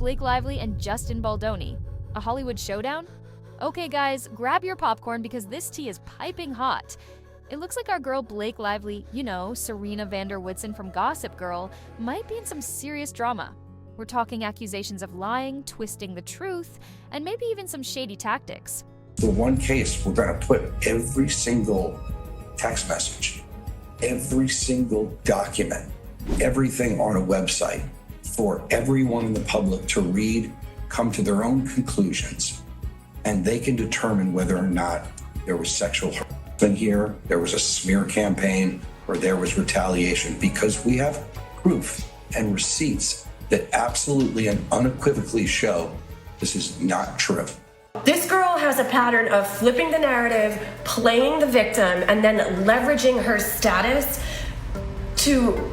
Blake Lively and Justin Baldoni. A Hollywood showdown? Okay guys, grab your popcorn because this tea is piping hot. It looks like our girl Blake Lively, you know, Serena van der Woodsen from Gossip Girl, might be in some serious drama. We're talking accusations of lying, twisting the truth, and maybe even some shady tactics. The one case, we're going to put every single text message, every single document, everything on a website for everyone in the public to read, come to their own conclusions, and they can determine whether or not there was sexual harassment here, there was a smear campaign, or there was retaliation, because we have proof and receipts that absolutely and unequivocally show this is not true. This girl has a pattern of flipping the narrative, playing the victim, and then leveraging her status to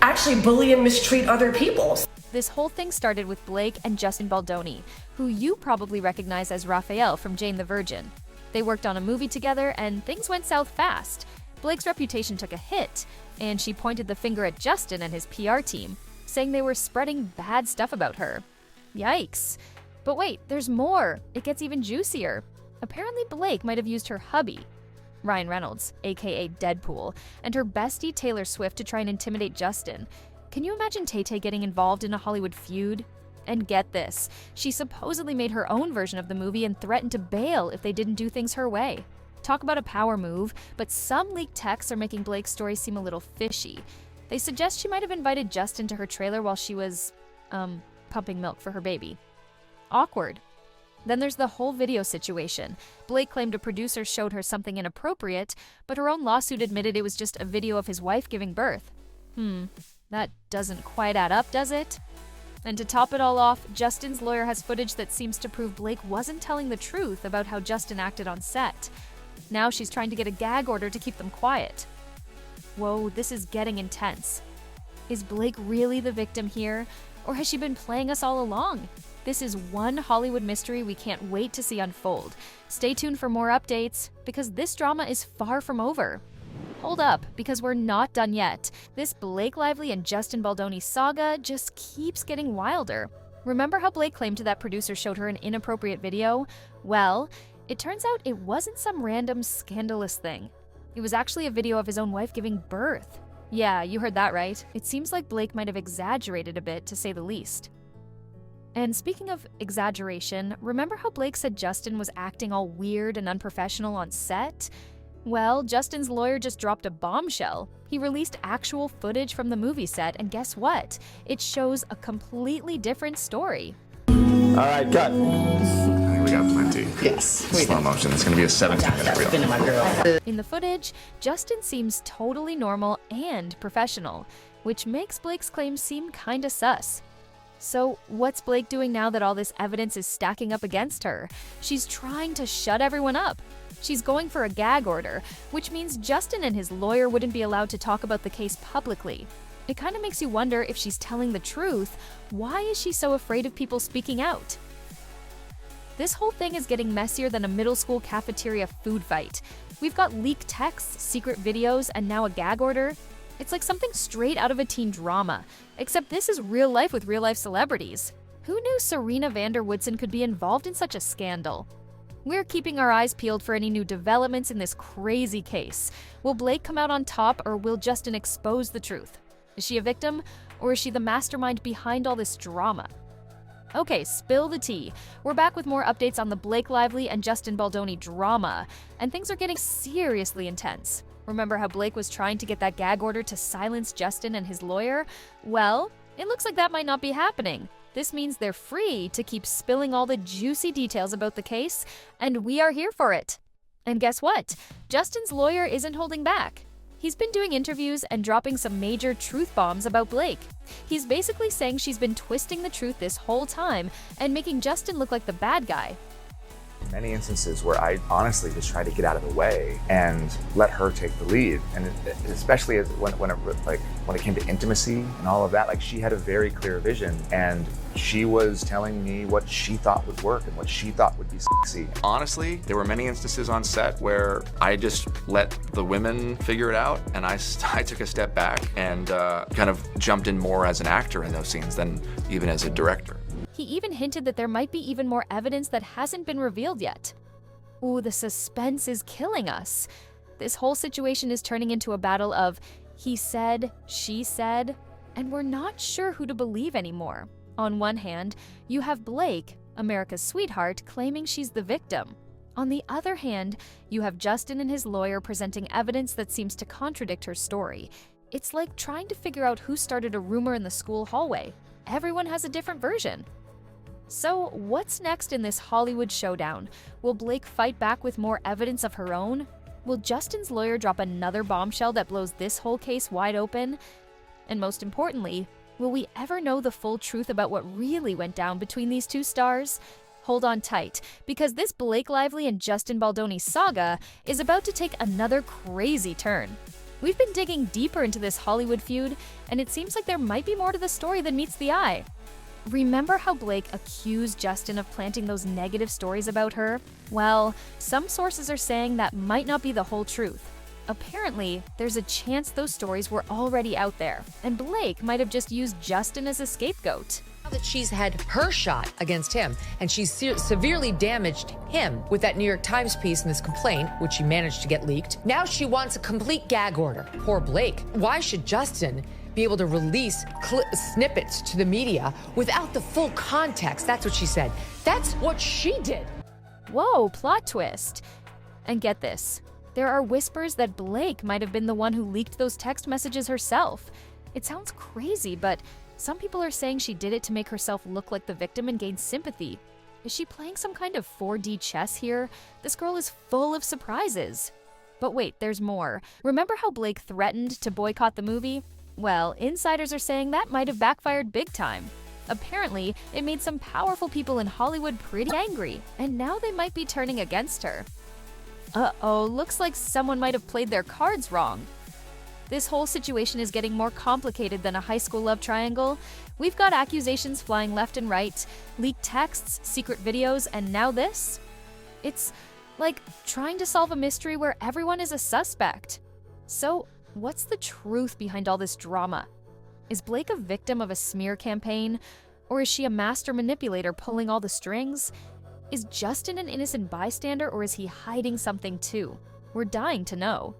actually bully and mistreat other people. This whole thing started with Blake and Justin Baldoni, who you probably recognize as Raphael from Jane the Virgin. They worked on a movie together and things went south fast. Blake's reputation took a hit, and she pointed the finger at Justin and his PR team, saying they were spreading bad stuff about her. Yikes. But wait, there's more. It gets even juicier. Apparently Blake might have used her hubby, Ryan Reynolds, aka Deadpool, and her bestie Taylor Swift to try and intimidate Justin. Can you imagine Tay-Tay getting involved in a Hollywood feud? And get this, she supposedly made her own version of the movie and threatened to bail if they didn't do things her way. Talk about a power move, but some leaked texts are making Blake's story seem a little fishy. They suggest she might have invited Justin to her trailer while she was, pumping milk for her baby. Awkward. Then there's the whole video situation. Blake claimed a producer showed her something inappropriate, but her own lawsuit admitted it was just a video of his wife giving birth. That doesn't quite add up, does it? And to top it all off, Justin's lawyer has footage that seems to prove Blake wasn't telling the truth about how Justin acted on set. Now she's trying to get a gag order to keep them quiet. Whoa, this is getting intense. Is Blake really the victim here, or has she been playing us all along? This is one Hollywood mystery we can't wait to see unfold. Stay tuned for more updates, because this drama is far from over. Hold up, because we're not done yet. This Blake Lively and Justin Baldoni saga just keeps getting wilder. Remember how Blake claimed that producer showed her an inappropriate video? Well, it turns out it wasn't some random scandalous thing. It was actually a video of his own wife giving birth. Yeah, you heard that right. It seems like Blake might have exaggerated a bit, to say the least. And speaking of exaggeration, remember how Blake said Justin was acting all weird and unprofessional on set? Well, Justin's lawyer just dropped a bombshell. He released actual footage from the movie set, and guess what? It shows a completely different story. All right, cut. I think we got plenty. Yes. Slow motion. It's going to be a 17-minute reel. Spinning my girl. In the footage, Justin seems totally normal and professional, which makes Blake's claims seem kinda sus. So what's Blake doing now that all this evidence is stacking up against her? She's trying to shut everyone up. She's going for a gag order, which means Justin and his lawyer wouldn't be allowed to talk about the case publicly. It kind of makes you wonder if she's telling the truth. Why is she so afraid of people speaking out? This whole thing is getting messier than a middle school cafeteria food fight. We've got leaked texts, secret videos, and now a gag order. It's like something straight out of a teen drama, except this is real life with real life celebrities. Who knew Serena van der Woodsen could be involved in such a scandal? We're keeping our eyes peeled for any new developments in this crazy case. Will Blake come out on top, or will Justin expose the truth? Is she a victim, or is she the mastermind behind all this drama? Okay, spill the tea. We're back with more updates on the Blake Lively and Justin Baldoni drama, and things are getting seriously intense. Remember how Blake was trying to get that gag order to silence Justin and his lawyer? Well, it looks like that might not be happening. This means they're free to keep spilling all the juicy details about the case, and we are here for it. And guess what? Justin's lawyer isn't holding back. He's been doing interviews and dropping some major truth bombs about Blake. He's basically saying she's been twisting the truth this whole time and making Justin look like the bad guy. Many instances where I honestly just tried to get out of the way and let her take the lead, and especially when it came to intimacy and all of that, like she had a very clear vision, and she was telling me what she thought would work and what she thought would be sexy. Honestly, there were many instances on set where I just let the women figure it out, and I took a step back and kind of jumped in more as an actor in those scenes than even as a director. He even hinted that there might be even more evidence that hasn't been revealed yet. Ooh, the suspense is killing us. This whole situation is turning into a battle of he said, she said, and we're not sure who to believe anymore. On one hand, you have Blake, America's sweetheart, claiming she's the victim. On the other hand, you have Justin and his lawyer presenting evidence that seems to contradict her story. It's like trying to figure out who started a rumor in the school hallway. Everyone has a different version. So, what's next in this Hollywood showdown? Will Blake fight back with more evidence of her own? Will Justin's lawyer drop another bombshell that blows this whole case wide open? And most importantly, will we ever know the full truth about what really went down between these two stars? Hold on tight, because this Blake Lively and Justin Baldoni saga is about to take another crazy turn. We've been digging deeper into this Hollywood feud, and it seems like there might be more to the story than meets the eye. Remember how Blake accused Justin of planting those negative stories about her? Well, some sources are saying that might not be the whole truth. Apparently, there's a chance those stories were already out there, and Blake might have just used Justin as a scapegoat. Now that she's had her shot against him, and she's severely damaged him with that New York Times piece and this complaint, which she managed to get leaked, now she wants a complete gag order. Poor Blake. Why should Justin be able to release snippets to the media without the full context? That's what she said. That's what she did. Whoa, plot twist. And get this, there are whispers that Blake might have been the one who leaked those text messages herself. It sounds crazy, but some people are saying she did it to make herself look like the victim and gain sympathy. Is she playing some kind of 4D chess here? This girl is full of surprises. But wait, there's more. Remember how Blake threatened to boycott the movie? Well, insiders are saying that might have backfired big time. Apparently, it made some powerful people in Hollywood pretty angry, and now they might be turning against her. Uh-oh, looks like someone might have played their cards wrong. This whole situation is getting more complicated than a high school love triangle. We've got accusations flying left and right, leaked texts, secret videos, and now this? It's like trying to solve a mystery where everyone is a suspect. So, what's the truth behind all this drama? Is Blake a victim of a smear campaign? Or is she a master manipulator pulling all the strings? Is Justin an innocent bystander, or is he hiding something too? We're dying to know.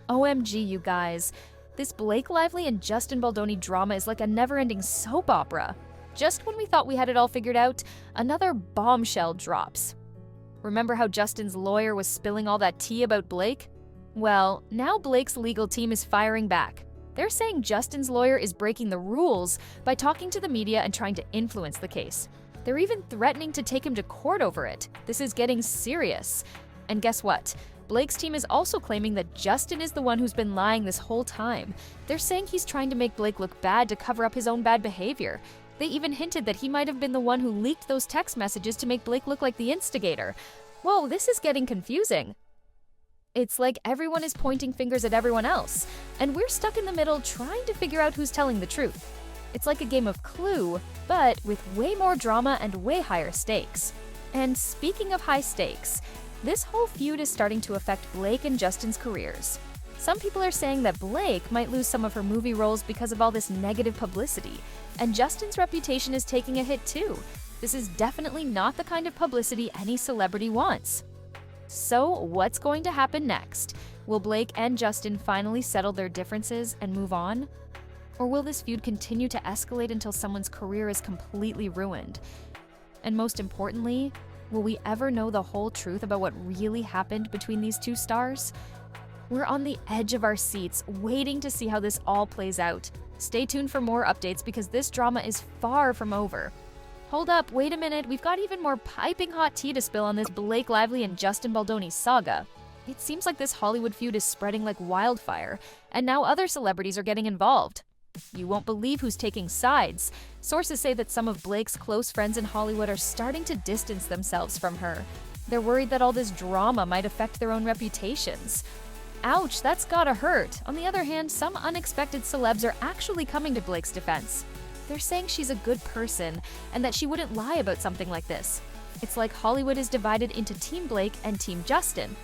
OMG, you guys. This Blake Lively and Justin Baldoni drama is like a never-ending soap opera. Just when we thought we had it all figured out, another bombshell drops. Remember how Justin's lawyer was spilling all that tea about Blake? Well, now Blake's legal team is firing back. They're saying Justin's lawyer is breaking the rules by talking to the media and trying to influence the case. They're even threatening to take him to court over it. This is getting serious. And guess what? Blake's team is also claiming that Justin is the one who's been lying this whole time. They're saying he's trying to make Blake look bad to cover up his own bad behavior. They even hinted that he might have been the one who leaked those text messages to make Blake look like the instigator. Whoa, this is getting confusing. It's like everyone is pointing fingers at everyone else, and we're stuck in the middle trying to figure out who's telling the truth. It's like a game of Clue, but with way more drama and way higher stakes. And speaking of high stakes, this whole feud is starting to affect Blake and Justin's careers. Some people are saying that Blake might lose some of her movie roles because of all this negative publicity, and Justin's reputation is taking a hit too. This is definitely not the kind of publicity any celebrity wants. So, what's going to happen next? Will Blake and Justin finally settle their differences and move on? Or will this feud continue to escalate until someone's career is completely ruined? And most importantly, will we ever know the whole truth about what really happened between these two stars? We're on the edge of our seats, waiting to see how this all plays out. Stay tuned for more updates because this drama is far from over. Hold up, wait a minute, we've got even more piping hot tea to spill on this Blake Lively and Justin Baldoni saga. It seems like this Hollywood feud is spreading like wildfire, and now other celebrities are getting involved. You won't believe who's taking sides. Sources say that some of Blake's close friends in Hollywood are starting to distance themselves from her. They're worried that all this drama might affect their own reputations. Ouch, that's gotta hurt. On the other hand, some unexpected celebs are actually coming to Blake's defense. They're saying she's a good person and that she wouldn't lie about something like this. It's like Hollywood is divided into Team Blake and Team Justin.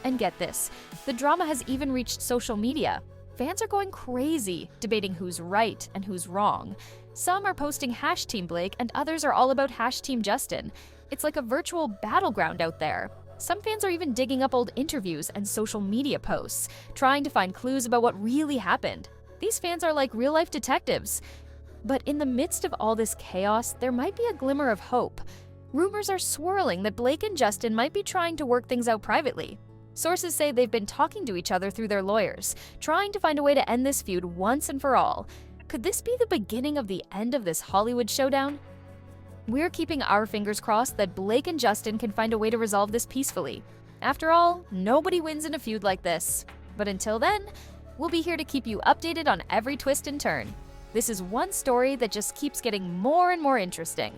And get this, the drama has even reached social media. Fans are going crazy, debating who's right and who's wrong. Some are posting #TeamBlake and others are all about #TeamJustin. It's like a virtual battleground out there. Some fans are even digging up old interviews and social media posts, trying to find clues about what really happened. These fans are like real-life detectives. But in the midst of all this chaos, there might be a glimmer of hope. Rumors are swirling that Blake and Justin might be trying to work things out privately. Sources say they've been talking to each other through their lawyers, trying to find a way to end this feud once and for all. Could this be the beginning of the end of this Hollywood showdown? We're keeping our fingers crossed that Blake and Justin can find a way to resolve this peacefully. After all, nobody wins in a feud like this. But until then, we'll be here to keep you updated on every twist and turn. This is one story that just keeps getting more and more interesting.